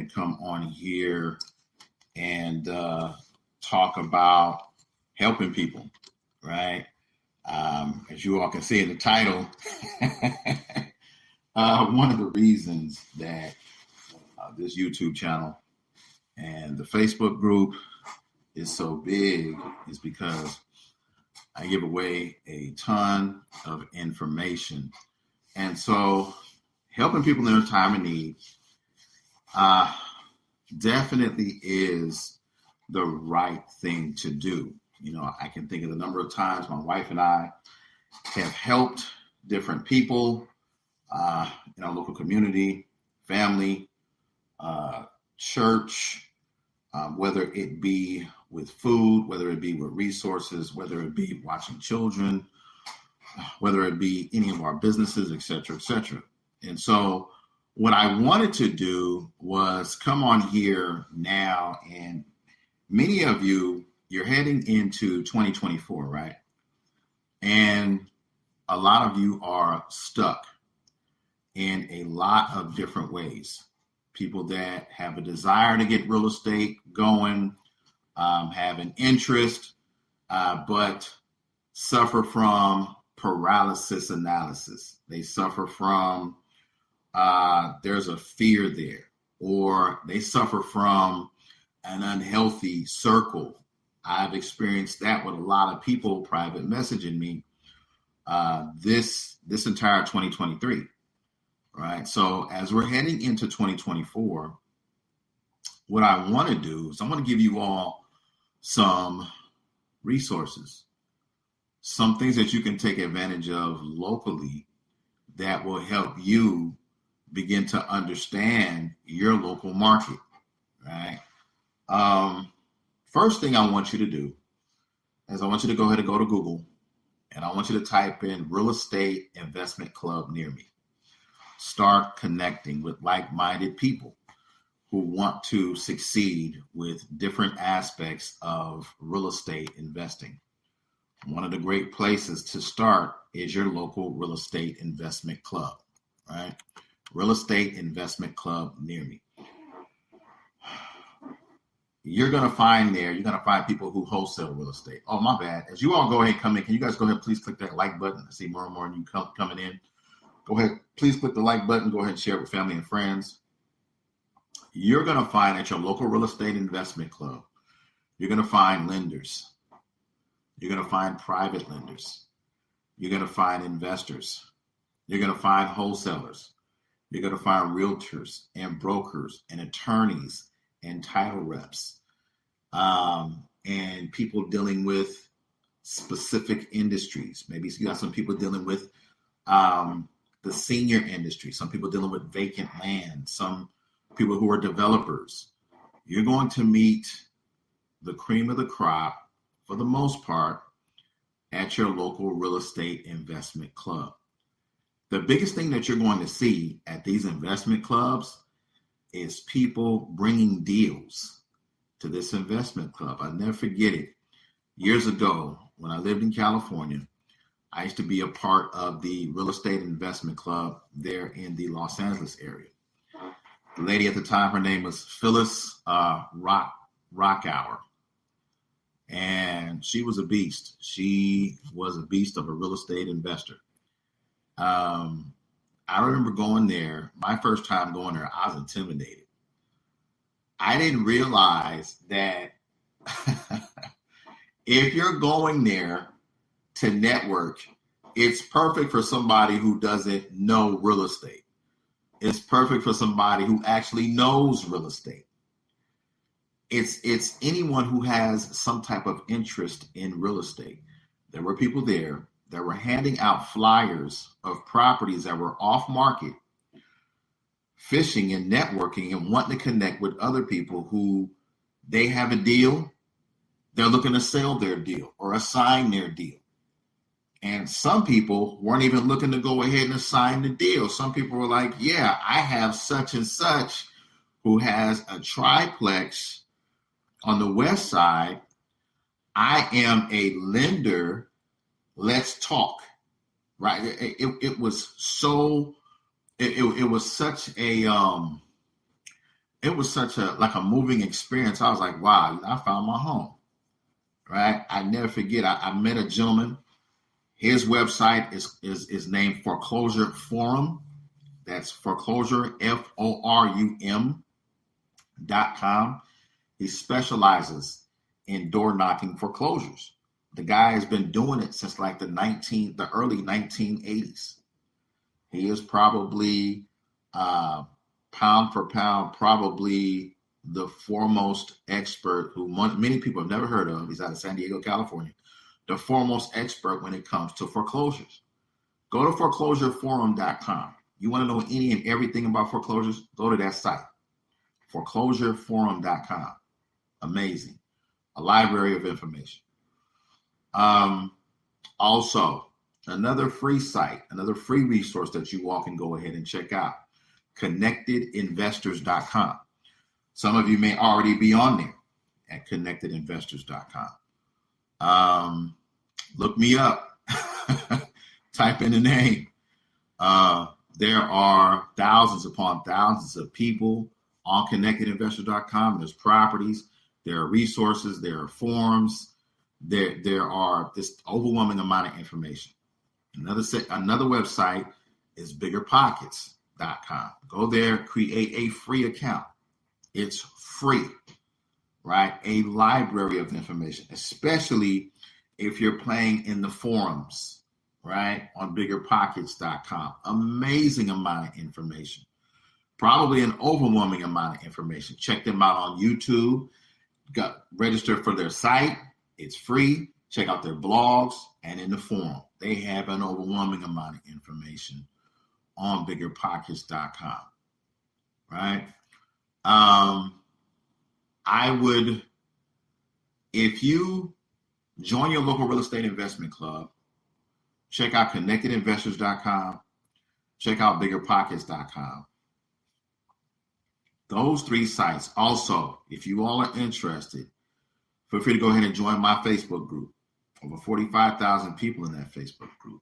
and come on here and talk about helping people, right? As you all can see in the title, one of the reasons that this YouTube channel and the Facebook group is so big is because I give away a ton of information. And so helping people in their time of need definitely is the right thing to do. You know, I can think of the number of times my wife and I have helped different people in our local community, family, church, whether it be with food, whether it be with resources, whether it be watching children, whether it be any of our businesses, et cetera, et cetera. And so what I wanted to do was come on here now, and many of you, you're heading into 2024, right? And a lot of you are stuck in a lot of different ways. People that have a desire to get real estate going, have an interest, but suffer from paralysis analysis. They suffer from, there's a fear there, or they suffer from an unhealthy circle. I've experienced that with a lot of people private messaging me this entire 2023, right? So as we're heading into 2024, what I want to do is I want to give you all some resources, some things that you can take advantage of locally that will help you begin to understand your local market, right? First thing I want you to do is I want you to go ahead and go to Google, and I want you to type in real estate investment club near me. Start connecting with like-minded people who want to succeed with different aspects of real estate investing. One of the great places to start is your local real estate investment club, right? Real estate investment club near me. You're going to find people who wholesale real estate. Oh, my bad. As you all go ahead and come in, can you guys go ahead, please click that like button? I see more and more of you coming in. Go ahead, please click the like button. Go ahead and share it with family and friends. You're going to find at your local real estate investment club, you're going to find lenders. You're going to find private lenders. You're going to find investors. You're going to find wholesalers. You're going to find realtors and brokers and attorneys and title reps, and people dealing with specific industries. Maybe you got some people dealing with the senior industry, some people dealing with vacant land, some people who are developers. You're going to meet the cream of the crop, for the most part, at your local real estate investment club. The biggest thing that you're going to see at these investment clubs is people bringing deals to this investment club. I'll never forget it. Years ago, when I lived in California, I used to be a part of the real estate investment club there in the Los Angeles area. The lady at the time, her name was Phyllis Rockhour. And she was a beast. She was a beast of a real estate investor. I remember going there, my first time going there, I was intimidated. I didn't realize that if you're going there to network, it's perfect for somebody who doesn't know real estate. It's perfect for somebody who actually knows real estate. It's anyone who has some type of interest in real estate. There were people there that were handing out flyers of properties that were off market, fishing and networking and wanting to connect with other people who they have a deal. They're looking to sell their deal or assign their deal. And some people weren't even looking to go ahead and assign the deal. Some people were like, yeah, I have such and such who has a triplex on the west side. I am a lender. Let's talk, right? It was so, it was such a it was such a moving experience. I was like, wow, I found my home, right? I never forget. I met a gentleman. His website is named Foreclosure Forum. That's foreclosure, FORUM.com. He specializes in door knocking foreclosures. The guy has been doing it since like the early 1980s. He is probably pound for pound, probably the foremost expert who many people have never heard of. He's out of San Diego, California. The foremost expert when it comes to foreclosures. Go to foreclosureforum.com. You want to know any and everything about foreclosures? Go to that site, foreclosureforum.com. Amazing. A library of information. Also, another free site, another free resource that you all can go ahead and check out, connectedinvestors.com. Some of you may already be on there at connectedinvestors.com. Look me up. Type in the name. There are thousands upon thousands of people on connectedinvestors.com. There's properties, there are resources, there are forums, there are this overwhelming amount of information. Another website is biggerpockets.com. Go there, create a free account. It's free, right? A library of information, especially if you're playing in the forums, right? On biggerpockets.com. Amazing amount of information. Probably an overwhelming amount of information. Check them out on YouTube. Register for their site. It's free. Check out their blogs and in the forum. They have an overwhelming amount of information on biggerpockets.com, right? I would, if you join your local real estate investment club, check out connectedinvestors.com, check out biggerpockets.com. Those three sites. Also, if you all are interested, feel free to go ahead and join my Facebook group. Over 45,000 people in that Facebook group.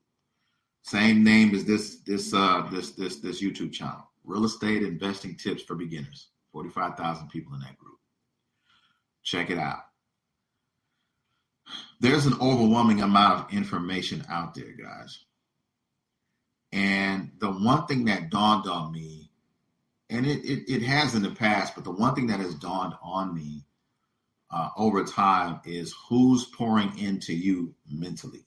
Same name as this YouTube channel. Real Estate Investing Tips for Beginners. 45,000 people in that group. Check it out. There's an overwhelming amount of information out there, guys. And the one thing that dawned on me, and it has in the past, but the one thing that has dawned on me over time is who's pouring into you mentally,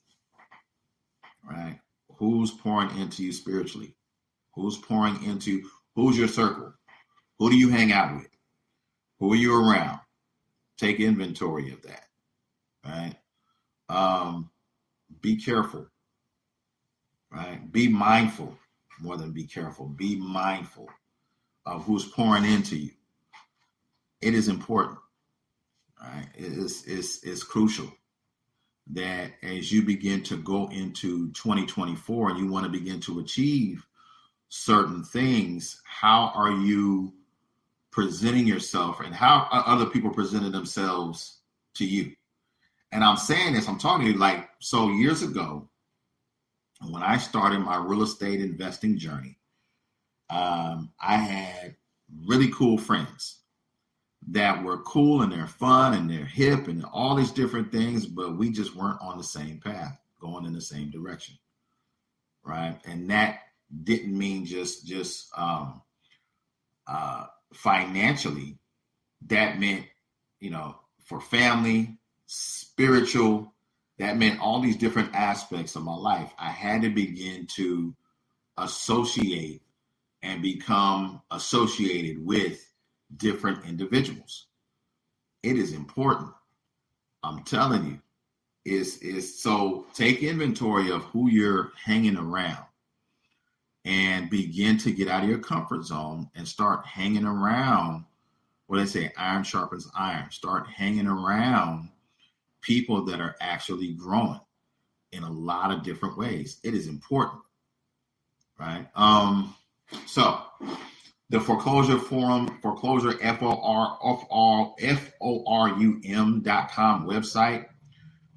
right? Who's pouring into you spiritually? Who's your circle? Who do you hang out with? Who are you around? Take inventory of that, right? Be careful, right? Be mindful more than be careful. Be mindful of who's pouring into you. It is important, right? It's crucial that as you begin to go into 2024 and you want to begin to achieve certain things, how are you presenting yourself and how are other people presenting themselves to you? And I'm saying this, I'm talking to you so years ago, when I started my real estate investing journey, I had really cool friends that were cool and they're fun and they're hip and all these different things, but we just weren't on the same path, going in the same direction, right? And that didn't mean just financially. That meant, for family, spiritual, that meant all these different aspects of my life. I had to begin to associate and become associated with different individuals. It is important. I'm telling you, is so take inventory of who you're hanging around and begin to get out of your comfort zone and start hanging around. What they say, iron sharpens iron. Start hanging around people that are actually growing in a lot of different ways. It is important, right? So the foreclosure forum, foreclosure FORUM.com website,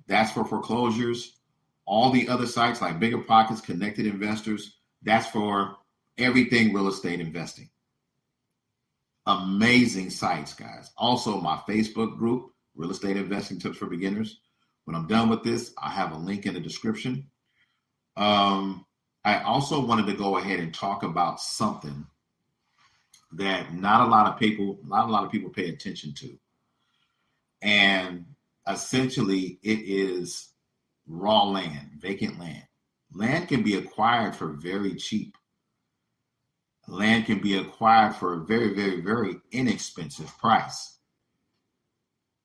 that's for foreclosures. All the other sites like Bigger Pockets, Connected Investors, that's for everything real estate investing. Amazing sites, guys. Also, my Facebook group, Real Estate Investing Tips for Beginners. When I'm done with this, I have a link in the description. I also wanted to go ahead and talk about something that not a lot of people pay attention to. And essentially, it is raw land, vacant land. Land can be acquired for very cheap. Land can be acquired for a very, very, very inexpensive price.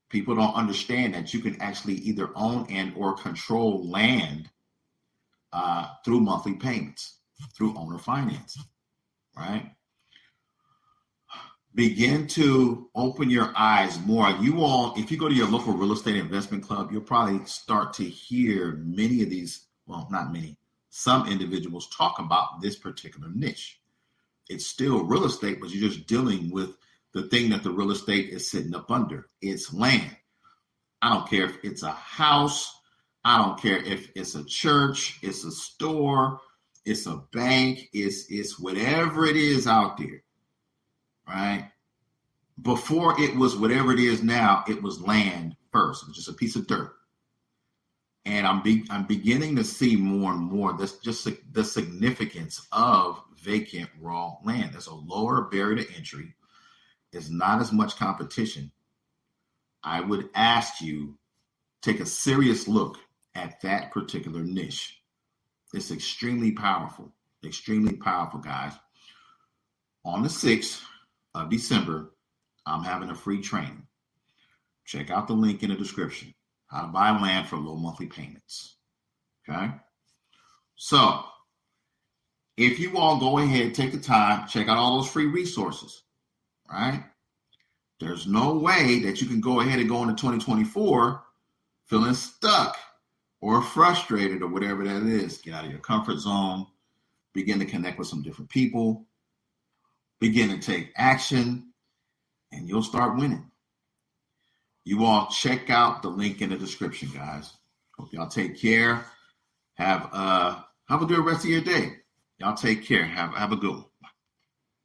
People don't understand that you can actually either own and or control land through monthly payments, through owner finance, right? Begin to open your eyes more. You all, if you go to your local real estate investment club, you'll probably start to hear many of these, well, not many, some individuals talk about this particular niche. It's still real estate, but you're just dealing with the thing that the real estate is sitting up under. It's land. I don't care if it's a house. I don't care if it's a church, it's a store, it's a bank, it's whatever it is out there, right? Before it was whatever it is now, it was land first. It was just a piece of dirt. And I'm beginning to see more and more this just the significance of vacant raw land. There's a lower barrier to entry. There's not as much competition. I would ask you, take a serious look at that particular niche. It's extremely powerful, guys. On the 6th of December, I'm having a free training. Check out the link in the description. How to buy land for low monthly payments. Okay? So, if you all go ahead, take the time, check out all those free resources, right? There's no way that you can go ahead and go into 2024 feeling stuck or frustrated or whatever that is. Get out of your comfort zone, begin to connect with some different people, begin to take action, and you'll start winning. You all check out the link in the description, guys. Hope y'all take care. Have a good rest of your day. Y'all take care. Have a good one.